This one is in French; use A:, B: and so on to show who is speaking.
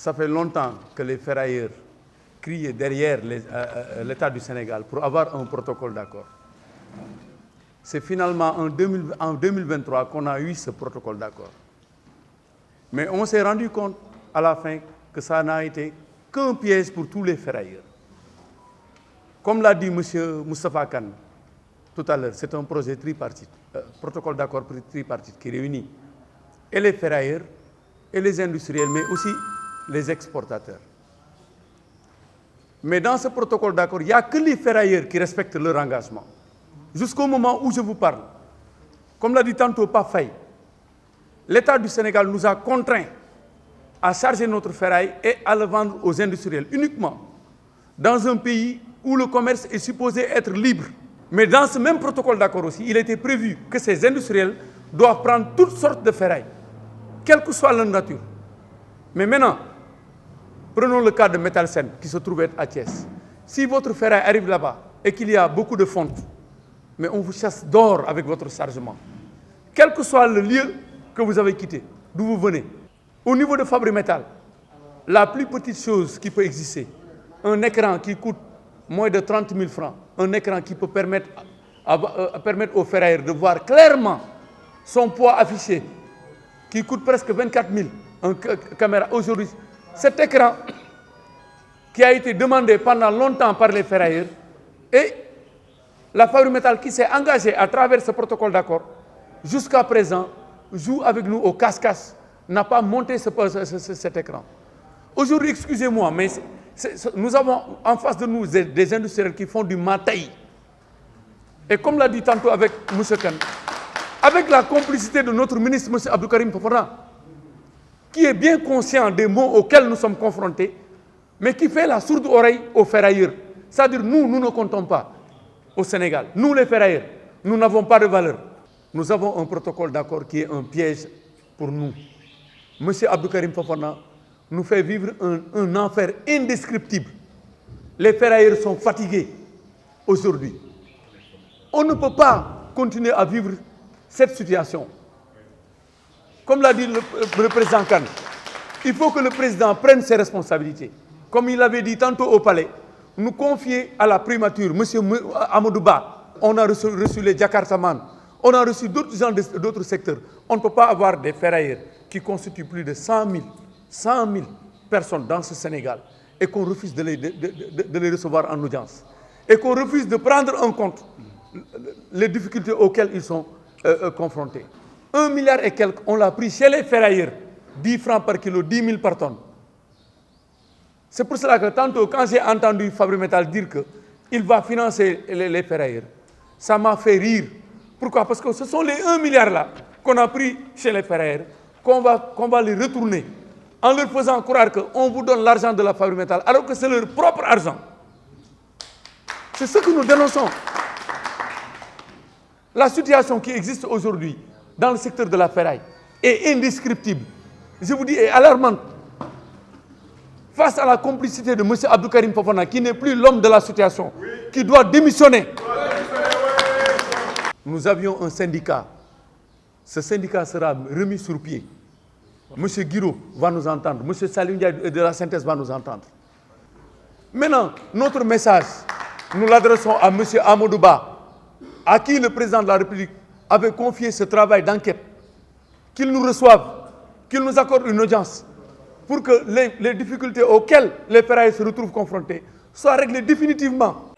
A: ça fait longtemps que les ferrailleurs criaient derrière l'État du Sénégal pour avoir un protocole d'accord. C'est finalement en 2023 qu'on a eu ce protocole d'accord. Mais on s'est rendu compte à la fin que ça n'a été qu'un piège pour tous les ferrailleurs. Comme l'a dit M. Moustapha Kane tout à l'heure, c'est un projet tripartite, protocole d'accord tripartite qui réunit et les ferrailleurs, et les industriels, mais aussi les exportateurs. Mais dans ce protocole d'accord, il n'y a que les ferrailleurs qui respectent leur engagement. Jusqu'au moment où je vous parle, comme l'a dit tantôt Pafay, l'État du Sénégal nous a contraints à charger notre ferraille et à le vendre aux industriels uniquement dans un pays où le commerce est supposé être libre. Mais dans ce même protocole d'accord aussi, il était prévu que ces industriels doivent prendre toutes sortes de ferrailles, quelle que soit leur nature. Mais maintenant, prenons le cas de Metalsen qui se trouve être à Thiès. Si votre ferraille arrive là-bas et qu'il y a beaucoup de fonte, mais on vous chasse d'or avec votre chargement. Quel que soit le lieu que vous avez quitté, d'où vous venez. Au niveau de Fabri Metal, la plus petite chose qui peut exister, un écran qui coûte moins de 30 000 francs, un écran qui peut permettre aux ferrailleurs de voir clairement son poids affiché, qui coûte presque 24 000, une caméra aujourd'hui. Cet écran qui a été demandé pendant longtemps par les ferrailleurs et la Fabri Metal qui s'est engagée à travers ce protocole d'accord, jusqu'à présent, joue avec nous au casse-casse, n'a pas monté cet écran. Aujourd'hui, excusez-moi, mais nous avons en face de nous des industriels qui font du mataï. Et comme l'a dit tantôt avec M. Kane, avec la complicité de notre ministre, M. Abdoukarim Fofana, qui est bien conscient des mots auxquels nous sommes confrontés, mais qui fait la sourde oreille aux ferrailleurs. C'est-à-dire, nous ne comptons pas au Sénégal. Nous, les ferrailleurs, nous n'avons pas de valeur. Nous avons un protocole d'accord qui est un piège pour nous. M. Abdoukarim Fofana nous fait vivre un enfer indescriptible. Les ferrailleurs sont fatigués aujourd'hui. On ne peut pas continuer à vivre cette situation. Comme l'a dit le président Kane, il faut que le président prenne ses responsabilités. Comme il l'avait dit tantôt au palais, nous confier à la primature, M. Amadou Ba, on a reçu les Jakartaman, on a reçu d'autres gens d'autres secteurs. On ne peut pas avoir des ferrailleurs qui constituent plus de 100 000 personnes dans ce Sénégal et qu'on refuse de les recevoir en audience. Et qu'on refuse de prendre en compte les difficultés auxquelles ils sont confrontés. 1 milliard et quelques, on l'a pris chez les ferrailleurs, 10 francs par kilo, 10 000 par tonne. C'est pour cela que tantôt, quand j'ai entendu Fabri Metal dire qu'il va financer les ferrailleurs, ça m'a fait rire. Pourquoi? Parce que ce sont les 1 milliard là qu'on a pris chez les ferrailleurs, qu'on va les retourner en leur faisant croire qu'on vous donne l'argent de la Fabri Metal, alors que c'est leur propre argent. C'est ce que nous dénonçons. La situation qui existe aujourd'hui dans le secteur de la ferraille est indescriptible. Je vous dis, est alarmante. Face à la complicité de M. Abdoukarim Fofana, qui n'est plus l'homme de la situation, qui doit démissionner. Nous avions un syndicat. Ce syndicat sera remis sur pied. M. Guiraud va nous entendre. M. Salim Ndiaye de la synthèse va nous entendre. Maintenant, notre message, nous l'adressons à M. Amadou Ba, à qui le président de la République avait confié ce travail d'enquête, qu'il nous reçoive, qu'il nous accorde une audience, pour que les difficultés auxquelles les ferrailleurs se retrouvent confrontés soient réglées définitivement.